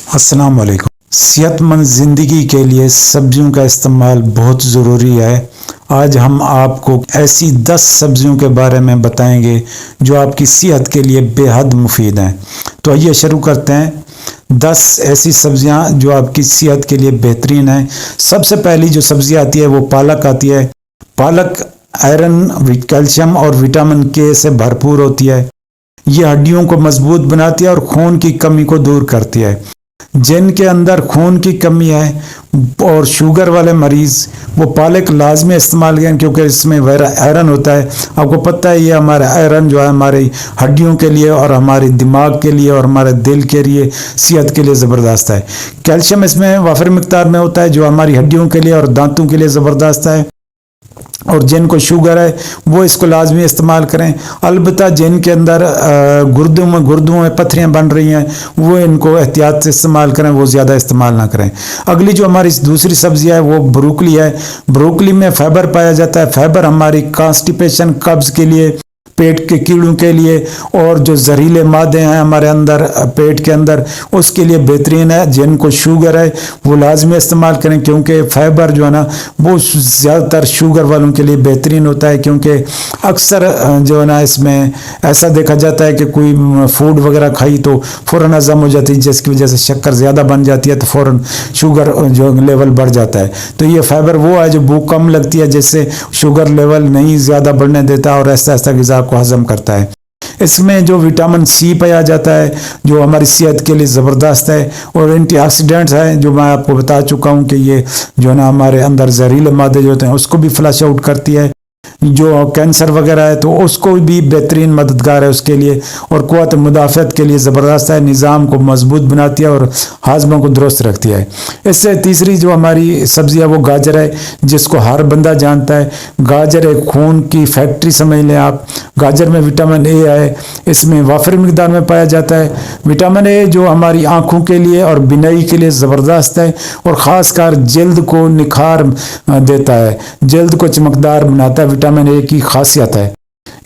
अस्सलाम वालेकुम। सेहतमंद ज़िंदगी के लिए सब्जियों का इस्तेमाल बहुत ज़रूरी है। आज हम आपको ऐसी 10 सब्जियों के बारे में बताएंगे जो आपकी सेहत के लिए बेहद मुफीद हैं। तो आइए शुरू करते हैं। 10 ऐसी सब्जियां जो आपकी सेहत के लिए बेहतरीन हैं। सबसे पहली जो सब्ज़ी आती है वो पालक आती है। पालक आयरन, कैल्शियम और विटामिन के से भरपूर होती है। ये हड्डियों को मजबूत बनाती है और खून की कमी को दूर करती है। जिनके अंदर खून की कमी है और शुगर वाले मरीज वो पालक लाजमी इस्तेमाल करें, क्योंकि इसमें आयरन होता है। आपको पता है ये हमारा आयरन जो है हमारी हड्डियों के लिए और हमारे दिमाग के लिए और हमारे दिल के लिए, सेहत के लिए ज़बरदस्त है। कैल्शियम इसमें वाफिर मिकदार में होता है जो हमारी हड्डियों के लिए और दांतों के लिए ज़बरदस्त है। और जिनको शुगर है वो इसको लाजमी इस्तेमाल करें। अलबत्ता जिनके अंदर गुर्दों में पथरियां बन रही हैं वो इनको एहतियात से इस्तेमाल करें, वो ज़्यादा इस्तेमाल ना करें। अगली जो हमारी दूसरी सब्ज़ी है वो ब्रोकली है। ब्रोकली में फाइबर पाया जाता है। फाइबर हमारी कॉन्स्टिपेशन, कब्ज़ के लिए, पेट के कीड़ों के लिए और जो जहरीले मादे हैं हमारे अंदर पेट के अंदर, उसके लिए बेहतरीन है। जिनको शुगर है वो लाजमी इस्तेमाल करें, क्योंकि फाइबर जो है ना वो ज़्यादातर शुगर वालों के लिए बेहतरीन होता है। क्योंकि अक्सर जो है ना इसमें ऐसा देखा जाता है कि कोई फूड वगैरह खाई तो फ़ौरन हज़म हो जाती है, जिसकी वजह से शक्कर ज़्यादा बन जाती है तो फ़ौरन शुगर जो लेवल बढ़ जाता है। तो ये फाइबर वो है जो भूख कम लगती है, जिससे शुगर लेवल नहीं ज़्यादा बढ़ने देता और ऐसा ऐसा ग़िज़ा को हजम करता है। इसमें जो विटामिन सी पाया जाता है जो हमारी सेहत के लिए ज़बरदस्त है। और एंटीऑक्सीडेंट्स हैं जो मैं आपको बता चुका हूं कि ये जो है ना हमारे अंदर जहरीले मादे जो होते हैं उसको भी फ्लश आउट करती है। जो कैंसर वगैरह है तो उसको भी बेहतरीन मददगार है उसके लिए। और क़ुव्वत मुदाफ़अत के लिए ज़बरदस्त है। निज़ाम को मजबूत बनाती है और हाजमा को दुरुस्त रखती है। इससे तीसरी जो हमारी सब्ज़ी है वो गाजर है, जिसको हर बंदा जानता है। गाजर एक खून की फैक्ट्री समझ लें आप। गाजर में विटामिन ए है, इसमें वाफिर मिकदार में पाया जाता है। विटामिन ए जो हमारी आँखों के लिए और बिनाई के लिए ज़बरदस्त है और ख़ासकर जल्द को निखार देता है, जल्द को चमकदार बनाता है। विटामिन ए की खासियत है।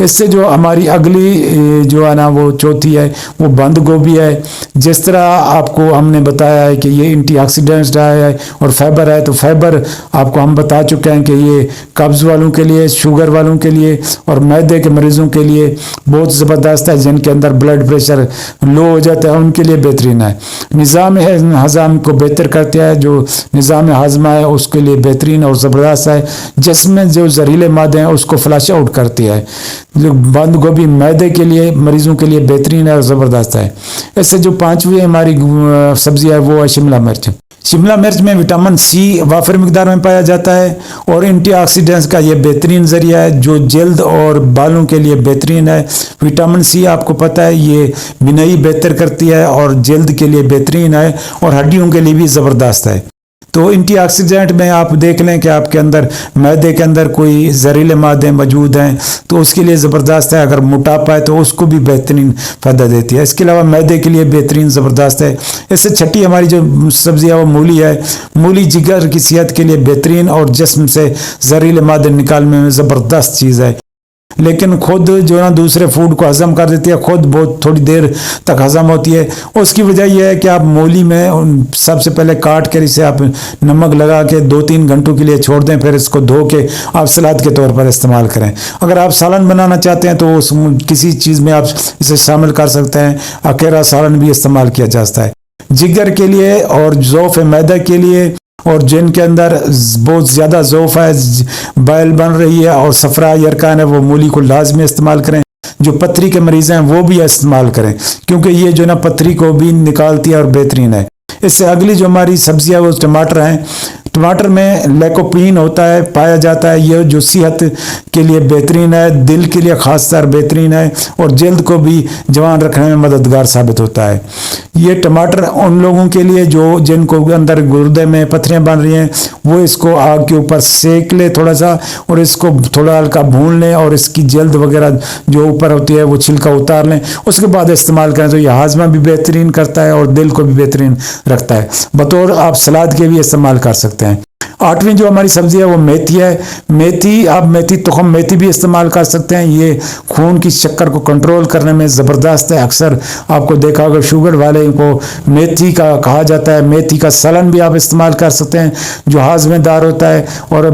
इससे जो हमारी अगली जो है ना वो चौथी है वो बंद गोभी है। जिस तरह आपको हमने बताया है कि ये एंटीऑक्सीडेंट्स है और फाइबर है, तो फाइबर आपको हम बता चुके हैं कि ये कब्ज़ वालों के लिए, शुगर वालों के लिए और मैदे के मरीज़ों के लिए बहुत ज़बरदस्त है। जिनके अंदर ब्लड प्रेशर लो हो जाता है उनके लिए बेहतरीन है। निज़ाम हज़म को बेहतर करता है। जो निज़ाम हाजमा है उसके लिए बेहतरीन और ज़बरदस्त है। जिसमें जो जहरीले मादे हैं उसको फ्लश आउट करती है। जो बंद गोभी मैदे के लिए, मरीजों के लिए बेहतरीन है और ज़बरदस्त है। इससे जो पांचवी हमारी सब्जी है वो है शिमला मिर्च। शिमला मिर्च में विटामिन सी वाफिर मिकदार में पाया जाता है और एंटीऑक्सीडेंट्स का ये बेहतरीन ज़रिया है जो जल्द और बालों के लिए बेहतरीन है। विटामिन सी आपको पता है ये बिनाई बेहतर करती है और जल्द के लिए बेहतरीन है और हड्डियों के लिए भी ज़बरदस्त है। तो एंटीऑक्सीडेंट में आप देख लें कि आपके अंदर मैदे के अंदर कोई जहरीले मादे मौजूद हैं तो उसके लिए ज़बरदस्त है। अगर मोटापा है तो उसको भी बेहतरीन फ़ायदा देती है। इसके अलावा मैदे के लिए बेहतरीन ज़बरदस्त है। इससे छठी हमारी जो सब्ज़ी है वो मूली है। मूली जिगर की सेहत के लिए बेहतरीन और जिस्म से जहरीले मादे निकालने में ज़बरदस्त चीज़ है। लेकिन खुद जो ना दूसरे फूड को हज़म कर देती है, खुद बहुत थोड़ी देर तक हज़म होती है। उसकी वजह यह है कि आप मूली में सबसे पहले काट कर इसे आप नमक लगा के 2-3 घंटों के लिए छोड़ दें, फिर इसको धो के आप सलाद के तौर पर इस्तेमाल करें। अगर आप सालन बनाना चाहते हैं तो उस किसी चीज़ में आप इसे शामिल कर सकते हैं। अकेला सालन भी इस्तेमाल किया जा सकता है जिगर के लिए और ज़ौफ़ मैदा के लिए। और जिनके अंदर बहुत ज़्यादा ज़ौफ़ है, बैल बन रही है और सफ़रा यरकान है, वो मूली को लाजमी इस्तेमाल करें। जो पथरी के मरीज़ हैं वो भी इस्तेमाल करें, क्योंकि ये जो ना पथरी को भी निकालती है और बेहतरीन है। इससे अगली जो हमारी सब्ज़ियाँ वो टमाटर हैं। टमाटर में लैकोपीन होता है, पाया जाता है। यह जो सेहत के लिए बेहतरीन है, दिल के लिए खासकर बेहतरीन है और जल्द को भी जवान रखने में मददगार साबित होता है। ये टमाटर उन लोगों के लिए जो जिनको अंदर गुर्दे में पथरियां बन रही हैं वो इसको आग के ऊपर सेक ले थोड़ा सा और इसको थोड़ा हल्का भून लें और इसकी जल्द वगैरह जो ऊपर होती है वो छिलका उतार लें, उसके बाद इस्तेमाल करें तो यह हाजमा भी बेहतरीन करता है और दिल को भी बेहतरीन रखता है। बतौर आप सलाद के भी इस्तेमाल कर सकते हैं। आठवीं जो हमारी सब्जी है वो मेथी है। मेथी, आप मेथी तुखम मेथी भी इस्तेमाल कर सकते हैं। ये खून की शक्कर को कंट्रोल करने में ज़बरदस्त है। अक्सर आपको देखा होगा शुगर वाले को मेथी का कहा जाता है। मेथी का सलन भी आप इस्तेमाल कर सकते हैं जो हाजमेदार होता है और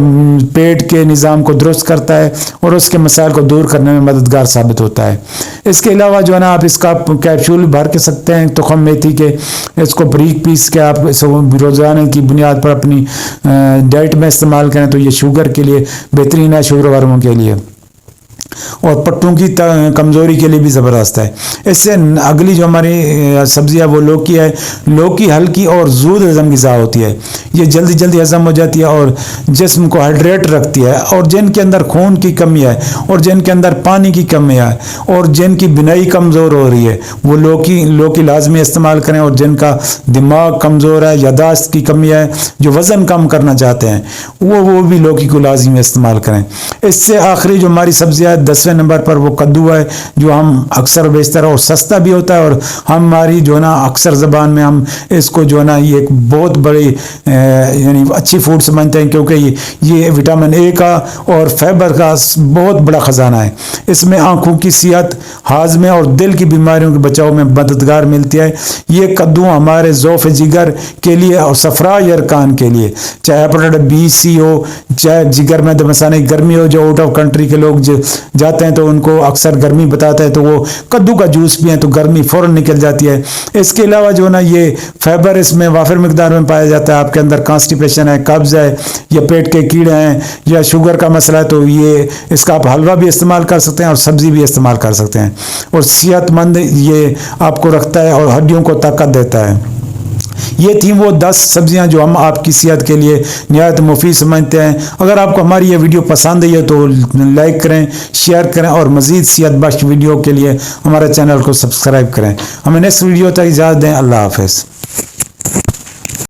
पेट के निज़ाम को दुरुस्त करता है और उसके मसाइल को दूर करने में मददगार साबित होता है। इसके अलावा जो है ना आप इसका कैप्सूल भर के सकते हैं तुखम मेथी के। इसको बारीक पीस के आप रोज़ाना की बुनियाद पर अपनी डाइट में इस्तेमाल करें तो ये शुगर के लिए बेहतरीन है, शुगर वालों के लिए, और पट्टों की कमज़ोरी के लिए भी ज़बरदस्त है। इससे अगली जो हमारी सब्ज़ी है वो लौकी है। लौकी हल्की और ज़ूद हज़म ग़िज़ा होती है। ये जल्दी जल्दी हज़म हो जाती है और जिस्म को हाइड्रेट रखती है। और जिनके अंदर खून की कमी है और जिनके अंदर पानी की कमी है और जिनकी बिनाई कमज़ोर हो रही है वो लौकी लाजमी इस्तेमाल करें। और जिनका दिमाग कमज़ोर है, यादाश्त की कमी है, जो वज़न कम करना चाहते हैं वो भी लौकी को लाजमी इस्तेमाल करें। इससे आखिरी जो हमारी सब्ज़ी है 10वें नंबर पर वो कद्दू है, जो हम अक्सर बेचते हैं और सस्ता भी होता है। और हमारी जो है ना अक्सर ज़बान में हम इसको जो है ना ये एक बहुत बड़ी यानी अच्छी फूड समझते हैं, क्योंकि ये विटामिन ए का और फाइबर का बहुत बड़ा ख़जाना है। इसमें आँखों की सेहत, हाजमे और दिल की बीमारियों के बचाव में मददगार मिलती है। ये कद्दू हमारे ज़ौफ़ जिगर के लिए और सफरा यरकान के लिए, चाहे हेपेटाइटिस बी सी हो, चाहे जिगर में दमसाने गर्मी हो, जो आउट ऑफ कंट्री के लोग जाते हैं तो उनको अक्सर गर्मी बताता है तो वो कद्दू का जूस पिएं तो गर्मी फ़ौरन निकल जाती है। इसके अलावा जो ना ये फाइबर इसमें वाफिर मिकदार में पाया जाता है। आपके अंदर कॉन्स्टिपेशन है, कब्ज़ है या पेट के कीड़े हैं या शुगर का मसला है तो ये इसका आप हलवा भी इस्तेमाल कर सकते हैं और सब्ज़ी भी इस्तेमाल कर सकते हैं। और सेहतमंद ये आपको रखता है और हड्डियों को ताकत देता है। ये थी वो 10 सब्जियां जो हम आपकी सेहत के लिए निहायत मुफीद समझते हैं। अगर आपको हमारी ये वीडियो पसंद आई है तो लाइक करें, शेयर करें और मज़ीद सेहत बख्श वीडियो के लिए हमारे चैनल को सब्सक्राइब करें। हमें नेक्स्ट वीडियो तक इजाज़त दें। अल्लाह हाफ़िज़।